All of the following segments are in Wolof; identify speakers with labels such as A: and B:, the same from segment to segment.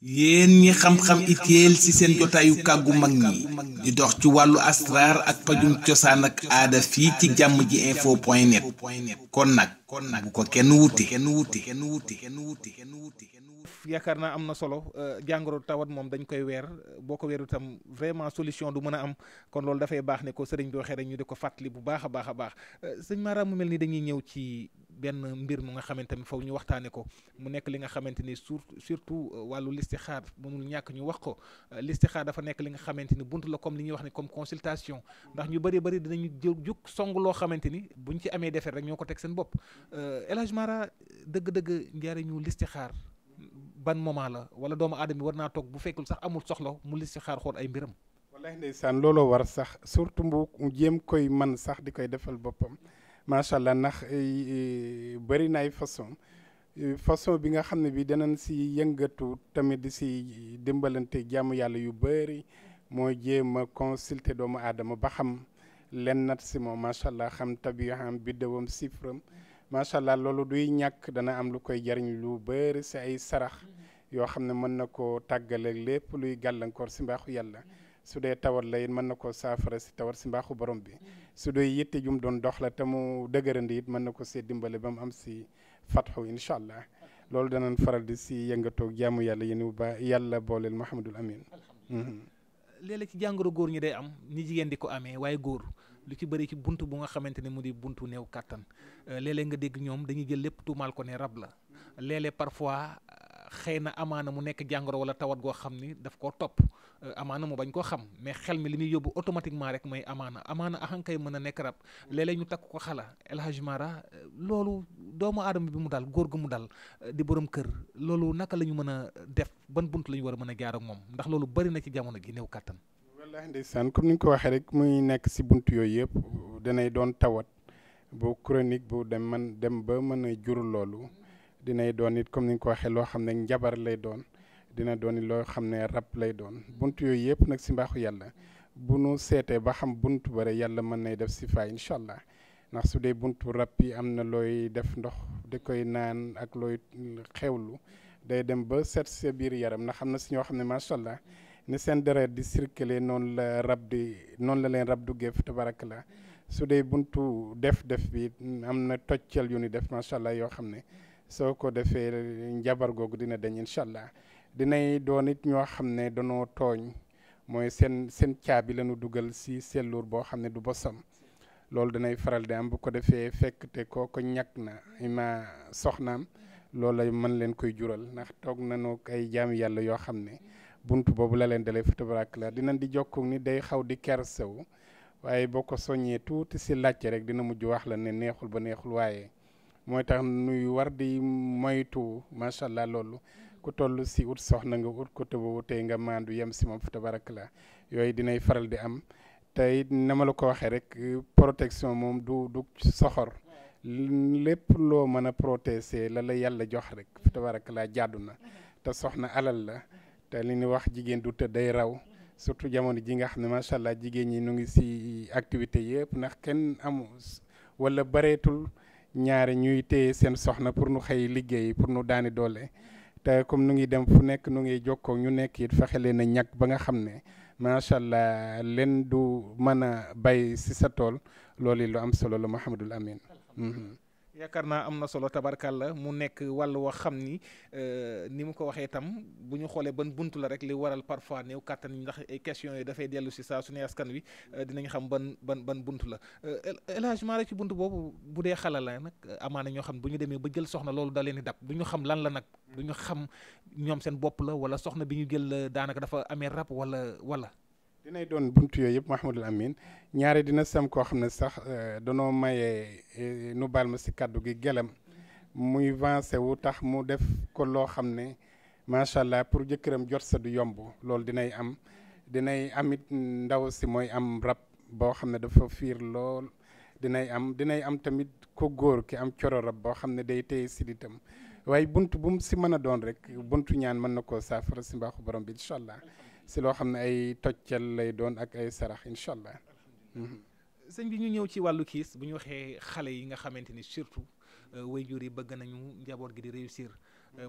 A: yéen ñi xam-xam itéel ci seen jotaayu kàggu mag ñi di dox ci wàllu asraar ak pajum cosaan ak aada fii ci jàmm ji info point net kon nag bu ko kenn wuti.
B: yaakaar naa am na solo jàngoro tawat moom dañ koy weer boo ko weeru itam vraiment solution du mën a am kon loolu dafay baax ne ko sëriñ bi waxee rek ñu di ko fàttali bu baax a baax a baax sëñ Mara mu mel ni dañuy ñëw ci benn mbir mu nga xamante ni foofu ñu waxtaane ko mu nekk li nga xamante ni surtout wàllu listixaar mënul ñàkk ñu wax ko listixaar dafa nekk li nga xamante ni bunt la comme li ñuy wax ne comme consultation ndax ñu bëri dinañu jug song loo xamante ni buñ ci amee defet rek ñoo ko teg seen bopp El Hadj Mara dëgg-dëgg njariñu listixaar ban moment la wala doomu aadama bi war naa toog bu fekkul sax amul soxla mu listixaar xool ay mbiram.
C: wallahi ndeysaan looloo war sax surtout mu jéem koy man sax di koy defal boppam macha allah ndax bëri na ay façon bi nga xam ne bi danañ si yëngatu tamit di si dimbalante jàmm yàlla yu bëri moo jéem a consulter doomu aadama ba xam len nat si moom macha allah xam tabiyaam biddewam sifram macha allah loolu duy ñàkk dana am lu koy jariñ lu bëri si ay sarax yoo xam ne mën na koo tàggale lépp luy gàllankoor si mbaaxu yàlla su dee tawat la it mën na koo saafara si tawat si mbaaxu borom bi su dee yitte jum doon dox la te mu dëgërandi it mën na ko see dimbale ba mu am si fatxu incha allah loolu danañ faral di si yëngatoog jaamu yàlla yéen ba yàlla booleel Mahamadul Amin.
B: léeg-léeg ci jàngoro góor ñi day am ni jigéen di ko amee waaye góor lu ci bëri ci buntu bu nga xamante ne mu di buntu néew kàttan léeg-léeg nga dégg ñoom dañuy jël lépp tuumaal ko ne rab la léeg-léeg parfois xëy na amaana mu nekk jàngoro wala tawat goo xam ni daf koo topp amaana mu bañ koo xam mais xel mi li muy yóbbu automatiquement rek mooy amaana axankay mën a nekk rab léeg-léeg ñu takk ko xala El Hadj Mara loolu doomu aadama bi mu dal góor gu mu dal di borom kër loolu naka la ñu mën a def ban bunt la ñu war a mën a jaar ak moom ndax loolu bari na ci jamono gi néew kàttan.
C: wallahi ndeysaan comme ni nga ko waxee rek muy nekk si bunt yooyu yëpp danay doon tawat bu chronique bu dem ba mën a jur loolu dinay doon it comme ni nga ko waxee loo xam ne njabar lay doon dina doon loo xam ne rab lay doon bunt yooyu yëpp nag si mbaaxu yàlla bu nu seetee ba xam bunt bare yàlla mën nay def si faay incha allah ndax su dee buntu rab yi am na looy def ndox di koy naan ak looy xewlu day dem ba seet sa biir yaram ndax xam na si ñoo xam ne macha allah ni seen deret di circuler noonu la leen rab duggee fi tabarakallah su dee buntu def bi am na toccal yu ni def macha allah yoo xam ne soo ko defee njabar googu dina deñ incha allah dinay doon it ñoo xam ne danoo tooñ mooy seen caabi la ñu dugal si selluur boo xam ne du bosam loolu danay faral di am bu ko defee fekk te kooko ñàkk na ima soxnaam loolu lay mën leen koy jural ndax toog nañu ay jaami yàlla yoo xam ne buntu boobu la leen dalee fa tabarakallah dinañ di jokkoog ni day xaw di kersew waaye boo ko soññee tuuti si laajte rek dina mujj wax la ne neexul ba neexul waaye mooy tax nuy war di moytu macha allah loolu ku toll si ut soxna nga ut ko tëba tey nga maandu yem si moom fa tabarakallah yooyu dinay faral di am tey na ma la ko waxee rek protection moom du soxor lépp loo mën a protéger la yàlla jox rek fa tabarakallah jàddu na te soxna alal la te li ñu wax jigéen du tëdd day raw surtout jamono ji nga xam ne macha allah jigéen ñi ñu ngi si activité yëpp ndax kenn amu wala bareetul ñaari ñuy téye seen soxna pour nu xëy liggéey pour nu daani doole te comme nu ngi dem fu nekk nu ngi jokkoo ñu nekk it fexe leen a ñàkk ba nga xam ne macha allah leen du mën a bay si sa tool loolu lu am solo la Mahamadul Amin.
B: yaakaar naa am na solo tabarkàlla mu nekk wàllu wax xam ni ni mu ko waxee itam bu ñu xoolee ban buntu la rek li waral parfois néew kàttan yi ndax ay questions yi dafay dellu si saa su ne askan wi dinañ xam ban buntu la El Hadj Mara ci buntu boobu bu dee xala la nag amaana ñoo xam bu ñu demee ba jël soxna loolu da leen di dab du ñu xam lan la nag du ñu xam ñoom seen bopp la wala soxna bi ñu jël daanaka dafa amee rab wala.
C: dinay doon buntu yooyu yëpp Mahamadul Amin ñaare dina sam koo xam ne sax danoo mayee nu baal ma si kàddu gi gelam muy vancé wu tax mu def ko loo xam ne macha allah pour jëkkëram jot sa du yomb loolu dinay amit ndaw si mooy am rab boo xam ne dafa fiir lool dinay am tamit ko góor ki am coro rab boo xam ne day téye siditam waaye buntu bu mu si mën a doon rek buntu ñaan mën na koo saafara si mbaaxu borom bi incha allah si loo xam ne ay toccal lay doon ak ay sarax incha allah.
B: sëñ bi ñu ñëw ci wàllu kiis bu ñu waxee xale yi nga xamante ni surtout waajur yi bëgg nañu njaboot gi di réussir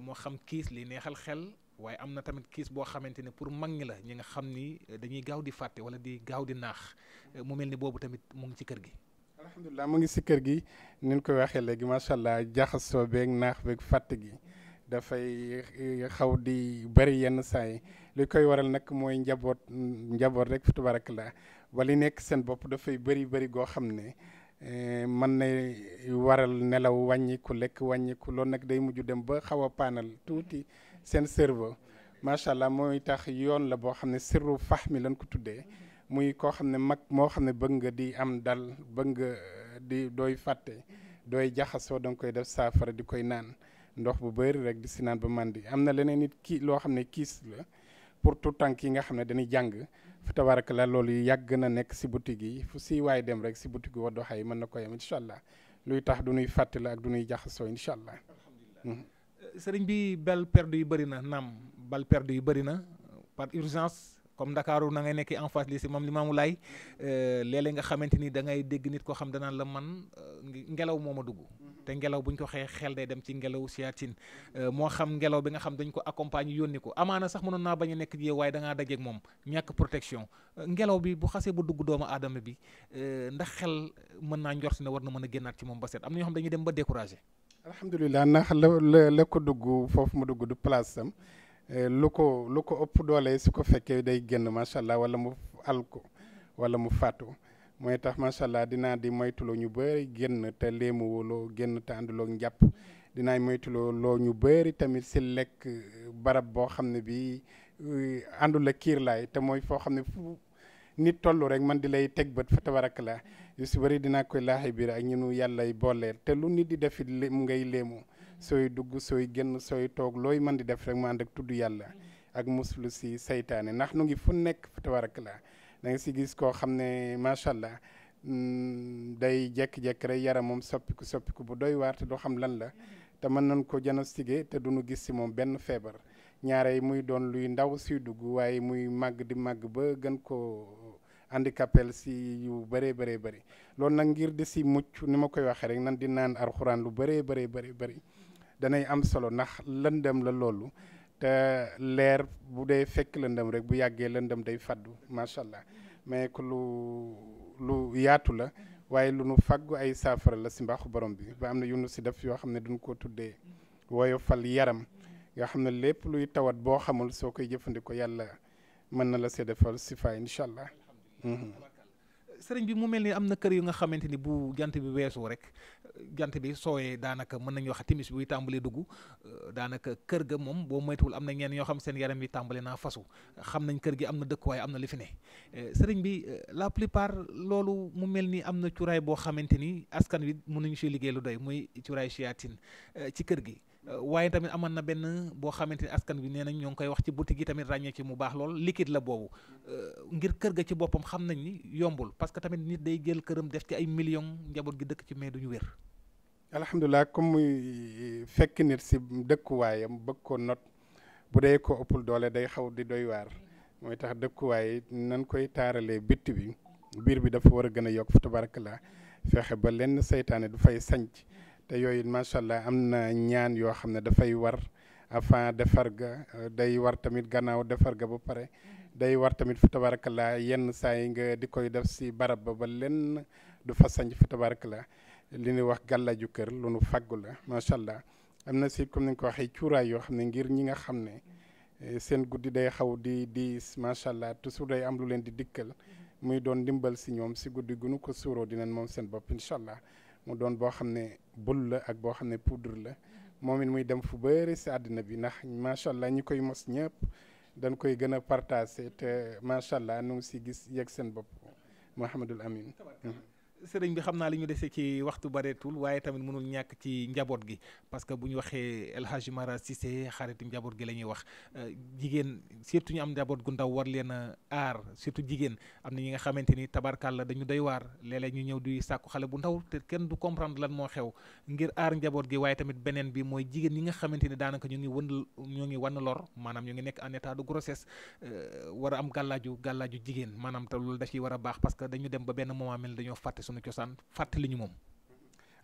B: moo xam kiis li neexal xel waaye am na tamit kiis boo xamante ne pour mag ñi la ñi nga xam ni dañuy gaaw di fàtte wala di gaaw di naax mu mel ni boobu tamit mu ngi ci kër gi.
C: alhamdulilah mu ngi si kër gi ni ñu koy waxee léegi macha allah jaxasoo beeg naax beeg fàtte gi dafay xaw di bëri yenn saa yi li koy waral nag mooy njaboot rek fi tabarakallah ba li nekk seen bopp dafay bëri goo xam ne mën na waral nelaw wàññiku lekk wàññiku loolu nag day mujj dem ba xaw a paanal tuuti seen cerveau macha allah mooy tax yoon la boo xam ne sirru fahmi lañ ko tuddee muy koo xam ne mag moo xam ne bëgg nga di am dal bëgg nga di dooy fàtte dooy jaxasoo da nga koy def saafara di koy naan ndox bu bëri rek di si naan ba màndi am na leneen nit kii loo xam ne kiis la pour tout tànk yi nga xam ne dañuy jàng fi tabaraka la loolu yàgg na nekk si boutique yi fu si waay dem rek si boutique Wadduha yi mën na ko yem incha allah luy tax du nuy fàtte la ak du nuy jaxasoo incha allah.
B: sëriñ bi bal perdu yu bëri na naam bal perdu yu bëri na par urgence comme Ndakaaru na ngay nekk en face li si moom Limaamu Laay léeg-léeg nga xamante ni da ngay dégg nit koo xam danaan la man ngelaw moo ma dugg te ngelaw buñ ko xee xel day dem ci ngelaw siyaatin moo xam ngelaw bi nga xam dañ ko accompagner yónni ko amaana sax mënoon naa bañ a nekk ji waaye da ngaa dajeeg moom ñàkk protection ngelaw bi bu xasee ba dugg doomu aadama bi ndax xel mën naa njort ne war na mën a génnaat ci moom ba set am na ñoo xam dañuy dem ba découragé.
C: alhamdulilah ndax la ko dugg foofu mu dugg du place am lu ko ëpp doole su ko fekkee day génn macha allah wala mu al ko wala mu fàttu mooy tax macha allah dinaa di moytuloo ñu bëri génn te léemu woloo génn te ànduloo njàpp dinaay moytuloo loo ñu bëri tamit si lekk barab boo xam ne bi àndul ak kiirlaay te mooy foo xam ne fu nit toll rek man di lay teg bët fa tabarak la yu si bëri dinaa koy laaxi biir ak ñunu yàllay booleel te lu nit di defi ngay léemu sooy dugg sooy génn sooy toog looy mën di def rek mu ànd ak tudd yàlla ak muslu si saytaane ndax nu ngi fu nekk fa tabarak la da nga si gis koo xam ne macha allah day jekk-jekk rek yaramam soppiku bu doy waar te doo xam lan la te mën nañ ko diagnostiquer te duñu gis si moom benn feebar ñaare yi muy doon luy ndaw suy dugg waaye muy màgg di màgg ba gën ko handicapel si yu bëree bëri loolu nag ngir di si mucc ni ma koy waxee rek nan di naan alxuraan lu bëree bëri danay am solo ndax lëndëm la loolu te leer bu dee fekk lëndëm rek bu yàggee lëndëm day faddu macha allah mais que lu yaatu la waaye lu nu faggu ay saafara la si mbaaxu borom bi ba am na yu nu si def yoo xam ne duñ ko tuddee woyofal yaram nga xam ne lépp luy tawat boo xamul soo koy jëfandikoo yàlla mën na la see defal si fa incha allah.
B: sëriñ bi mu mel ni am na kër yu nga xamante ni bu jant bi weesoo rek jant bi sooyee daanaka mën nañu wax timis buy tàmbalee dugg daanaka kër ga moom boo moytuwul am na ñenn ñoo xam seen yaram yi tàmbale naa fasu xam nañ kër gi am na dëkkuwaay am na li fi ne sëriñ bi la plupart loolu mu mel ni am na cuuraay boo xamante ni askan wi mënuñu si liggéey lu doy muy cuuraay siyaatin ci kër gi waaye tamit amoon na benn boo xamante ni askan bi nee nañ ñoo ngi koy wax ci boutique yi tamit ràññee ci mu baax lool liquide la boobu ngir kër ga ci boppam xam nañ ni yombul parce que tamit nit day jël këram def ci ay millions njaboot gi dëkk ci mais duñu wér.
C: alhamdulilah comme muy fekk nit si dëkkuwaayam bëgg ko not bu dee ko ëppul doole day xaw di doy waar mooy tax dëkkuwaay nan koy taaralee bitti bi biir bi dafa war a gën a yokk fa tabarakallah fexe ba lenn seytaane du fay sanc te yooyu macha allah am na ñaan yoo xam ne dafay war avant defar ga day war tamit gannaaw defar ga ba pare day war tamit fa tabarakallah yenn saa yi nga di koy def si barab ba lenn du fa sanc fa tabarakallah li ñuy wax gàllaaju kër lu nu faggu la macha allah am na si comme ni nga ko waxee cuuraay yoo xam ne ngir ñi nga xam ne seen guddi day xaw di diis macha allah toujours day am lu leen di dikkal muy doon ndimbal si ñoom si guddi gu nu ko suuroo dinañ moom seen bopp incha allah mu doon boo xam ne bul la ak boo xam ne poudre la moom it muy dem fu bëri si àddina bi ndax macha allah ñi koy mos ñëpp dañ koy gën a partagé te macha allah nu ngi si gis yegg seen bopp Mouhamadul Amin.
B: sëriñ bi xam naa li ñu dese ci waxtu bareetul waaye tamit mënul ñàkk ci njaboot gi parce que bu ñu waxee El Hadji Mara Cissé xaritu njaboot gi la ñuy wax jigéen surtout ñu am njaboot gu ndaw war leen a aar surtout jigéen am na ñi nga xamante ni tabarkàlla dañu doy waar léeg-léeg ñu ñëw di sàkku xale bu ndaw te kenn du comprendre lan moo xew ngir aar njaboot gi waaye tamit beneen bi mooy jigéen ñi nga xamante ni daanaka ñu ngi wan lor maanaam ñu ngi nekk en état de grossesse war a am gàllaaju jigéen maanaam te loolu da ciy war a baax parce que dañu dem ba benn moment mel dañoo fàtte suñu cosaan fàttali ñu moom.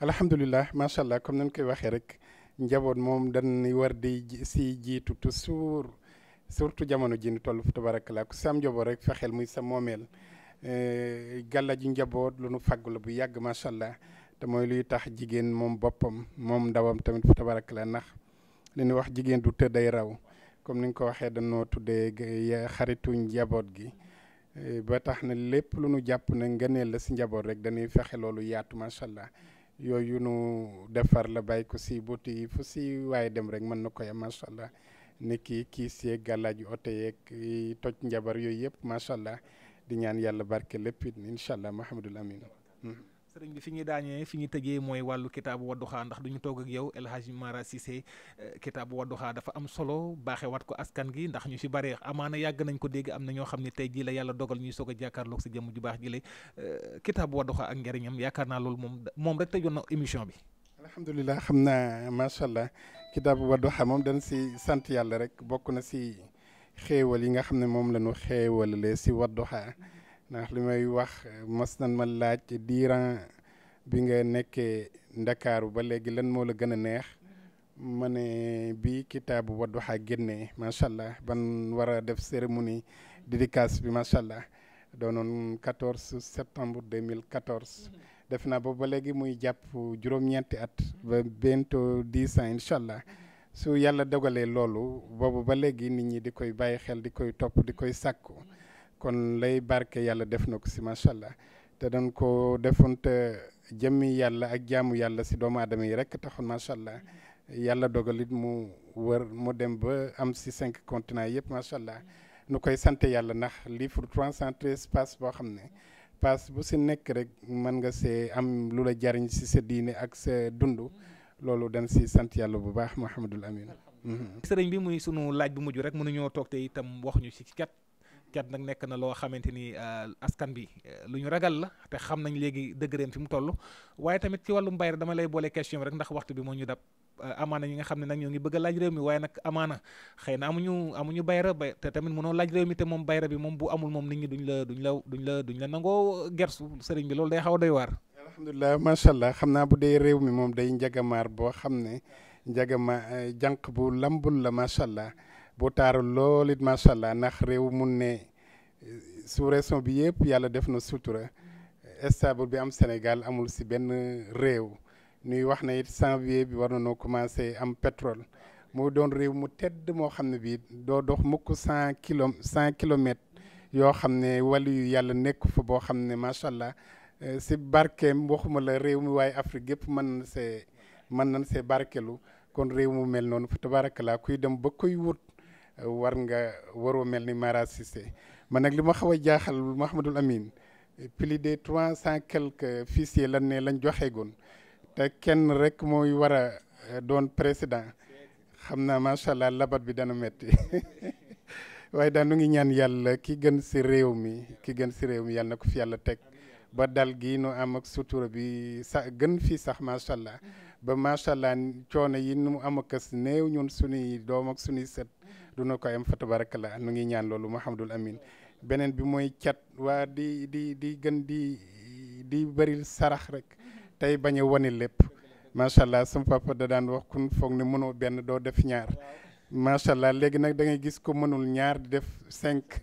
C: alhamdulilah macha allah comme nañ koy waxee rek njaboot moom dañ war di si jiitu toujours surtout jamono ji ni toll fa tabarakallah ku sam njaboot rek fexeel muy sa moomeel gàlla ji njaboot lu nu fàggu la bu yàgg macha allah te mooy luy tax jigéen moom boppam moom ndawam tamit fa tabarakallah ndax li ñuy wax jigéen du tëdd day raw comme ni nga ko waxee dañoo tuddee xaritu njaboot gi ba tax na lépp lu nu jàpp ne ngëneel la si njaboot rek dañuy fexe loolu yaatu macha allah yooyu nu defar la bàyyi ko si buti fu si waaye dem rek mën na koy am macha allah ni kii si gàllaaju oto yeeg toj njabar yooyu yëpp macha allah di ñaan yàlla barke lépp it incha allah Mahamadul Amin.
B: sëriñ bi fi ñuy daañee fi ñuy tëjee mooy wàllu kitaabu Wadduha ndax duñu toog ak yow El Hadji Mara Cissé kitaabu Wadduha dafa am solo baaxee wat ko askan gi ndax ñu si bare amaana yàgg nañ ko dégg am na ñoo xam ne tey jii la yàlla dogal ñuy soog a jàkkaarloog si jëmm ju baax ji la kitaabu Wadduha ak njëriñam yaakaar naa loolu moom rek tëjoon na émission bi.
C: alhamdulilah xam naa macha allah kitaabu Wadduha moom dañ si sant yàlla rek bokk na si xéewal yi nga xam ne moom la ñu xéewalale si Wadduha ndax li may wax mos nañ ma laaj diiran bi nga nekkee Ndakaaru ba léegi lan moo la gën a neex ma ne bi kitaabu Wadduha génnee macha allah ban war a def cérémonie dédicace bi macha allah doonoon 14 septembre 2014 def naa boobu ba léegi muy jàpp juróom-ñeenti at ba bientôt 10 ans incha allah su yàlla dogalee loolu boobu ba léegi nit ñi di koy bàyyi xel di koy topp di koy sàkku kon lay barke yàlla def na ko si macha allah te dañ ko defoon te jëmmi yàlla ak jaamu yàlla si doomu aadama yi rek taxoon macha allah yàlla dogalit mu wër mu dem ba am si 5 continents yëpp macha allah nu koy sant yàlla ndax livre 313 pages boo xam ne pages bu si nekk rek mën nga see am lu la jariñ si sa diine ak sa dund loolu dañ si sant yàlla bu baax Mouhamadul Amin.
B: sëriñ bi muy sunu laaj bu mujj rek mënuñoo toog te itam wax ñu si cat nag nekk na loo xamante ni askan bi lu ñu ragal la te xam nañ léegi dëgëreem fi mu toll waaye tamit ci wàllum bayra dama lay boole question rek ndax waxtu bi moo ñu dab amaana ñi nga xam ne nag ñoo ngi bëgg a laaj réew mi waaye nag amaana xëy na amuñu bayra ba te tamit mënoo laaj réew mi te moom bayra bi moom bu amul moom nit ñi duñ la nangoo gersu sëriñ bi loolu day xaw a doy waar.
C: alhamdulilah macha allah xam naa bu dee réew mi moom day njagamaar boo xam ne jànq bu lambul la macha allah bu taaru lool it macha allah ndax réew mun ne sous-région bi yëpp yàlla def na sutura stable bi am Sénégal amul si benn réew ñuy wax ne it janvier bi war na noo commencé am pétrole mu doon réew mu tedd moo xam ne bii doo dox mukk 100 kilomètres yoo xam ne wàllu yu yàlla nekku fa boo xam ne macha allah si barkeem waxuma la réew mi waaye Afrique yëpp mën nañ see barkelu kon réew mu mel noonu fa tabarakallah kuy dem ba koy wut waroo mel ni Mara Cissé man nag li ma xaw a jaaxal Mouhamadul Amin plus de 300 quelques fichiers lañ joxeegoon te kenn rek mooy war a doon président xam naa macha allah labat bi dana metti waaye daal nu ngi ñaan yàlla ki gën si réew mi yàlla na ko fi yàlla teg ba dal gi nu am ak sutura bi sax gën fii sax macha allah ba macha allah coono yi nu am ak néew ñun suñuy doom ak suñuy sët du na ko am fa tabarakallah nu ngi ñaan loolu Mouhamadul Amin beneen bi mooy cat waa di gën di bëril sarax rek tey bañ a wane lépp macha allah sama papa da daan wax kun foog ne mënoo benn doo def ñaar macha allah léegi nag da ngay gis ko mënul ñaar di def 5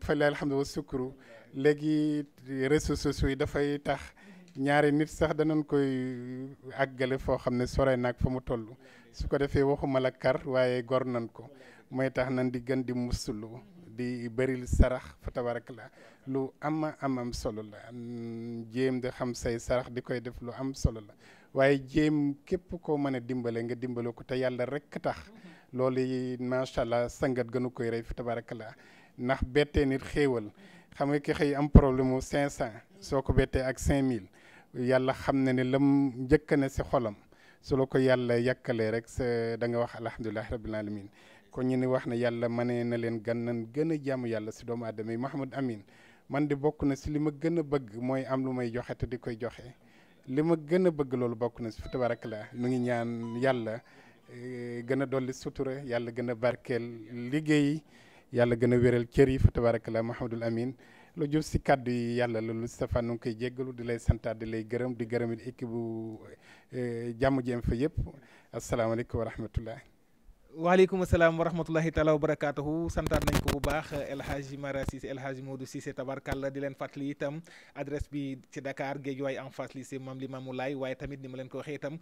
C: fale alhamdulilah sukuru léegi réseaux sociaux yi dafay tax ñaari nit sax danañ koy àggale foo xam ne sore naag fa mu toll su ko defee waxuma la kar waaye gor nañ ko mooy tax nañ di gën di musulu di bëril sarax fa tabarakallah lu am solo la jéem di xam say sarax di koy def lu am solo la waaye jéem képp koo mën a dimbale nga dimbale ko te yàlla rek tax loolu yi macha allah sangat gënu koy rey fa tabarakallah ndax bettee nit xéewal xam nga ki xëy am problème mu 500 soo ko bettee ak 5000 yàlla xam ne lam njëkk na si xolam su la ko yàlla yàkkalee rek sa da nga wax alhamdulilah rabbil alamin kon ñu ni wax ne yàlla mënee na leen nan gën a jaamu yàlla si doomu aadama yi Mouhamadou Amin man di bokk na si li ma gën a bëgg mooy am lu may joxe te di koy joxe li ma gën a bëgg loolu bokk na si fa tabarakallah nu ngi ñaan yàlla gën a dolli sutura yàlla gën a barkeel liggéey yàlla gën a wéral cër yi fa tabarakallah Mouhamadou Amin lu jub si kàddu yi yàlla loolu Stéphane nu ngi koy jéggalu di lay santaat di lay gërëm di gërëm it équipe bu jàmm jéem fa yëpp asalaamaaleykum wa rahmatullah
B: waaleykum salaam wa rahmatullahi taala wa barakaatuhu santaat nañ ko bu baax El Hadji Mara Cissé El Hadji Modou Cissé tabarkàlla di leen fàttali itam adresse bi ci Dakar Guédiawaye en face lycée Mame Limamou Laye waaye tamit ni ma leen ko waxee itam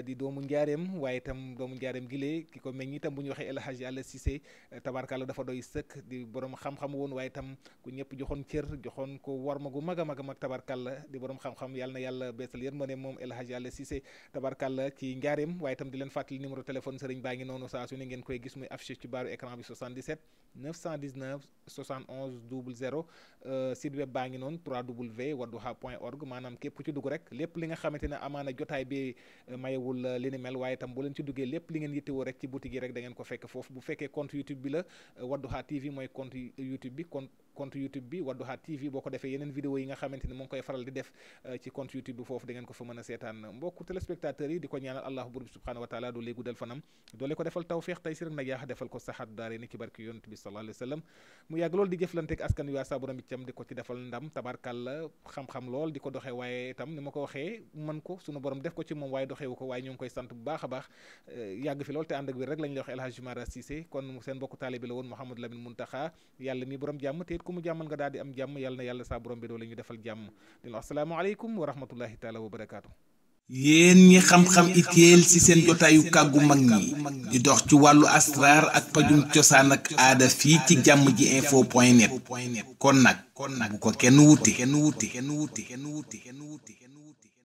B: di doomu njaareem waaye itam doomu njaareem gilee ki ko meññ itam bu ñu waxee El Hadji Alla Cissé tabarkàlla dafa doy sëkk di borom xam-xam woon waaye itam ku ñëpp joxoon cër joxoon ko warma gu mag a mag a mag tabarkàlla di borom xam-xam yàlla na yàlla beesal yërmande moom El Hadji Alla Cissé tabarkàlla ci njaareem waaye itam di leen fàttali numéro téléphone sëriñ baa ngi noonu saa su ne ngeen koy gis muy affiché ci baaru écran bi 77 919 71 00 site web baa ngi noonu www.wadduha.org maanaam képp ci dugg rek lépp li nga xamante ne amaana jotaay bi mayewul li ni mel waaye itam bu leen ci duggee lépp li ngeen yittewoo rek ci boutique yi rek da ngeen ko fekk foofu bu fekkee compte YouTube bi la Wadduha TV mooy compte YouTube bi compte YouTube bi Wadduha TV boo ko defee yeneen vidéo yi nga xamante ne mu ngi koy faral di def ci compte YouTube bi foofu da ngeen ko fa mën a seetaan mbokku téléspectateurs yi di ko ñaanal allahu buur bi subhanahu wa taala doo lee guddal fanam doole ko defal tawfeex tey si rek nag yaa defal ko saxaat daare ni ci barki yonent bi sallallahu alayhi wa sallam mu yàgg lool di jëflanteeg askan wi waa saa borom itam di ko ci defal ndam tabarkàlla xam-xam lool di ko doxee waaye itam ni ma ko waxee mën ko sunu borom def ko ci moom waaye doxewu ko waaye ñu ngi koy sant bu baax a baax yàgg fi lool te ànd ak wér rek lañ la wax El Hadji Mara Cissé kon seen mbokku taalibe la woon Mouhamadou Lamine Muntaxa yàlla mi borom jàmm te it ku mu jàmmal nga daal di am jàmm yàlla na yàlla saa borom bi doo la ñu defal jàmm di la asalaamaaleykum wa rahmatullahi taala wa barakaatu.
A: yéen ñi xam-xam itéel ci seen jotaayu kàggu mag ñi di dox ci wàllu asraar ak pajum cosaan ak aada fii ci jàmm ji info.net kon nag bu ko kenn wuti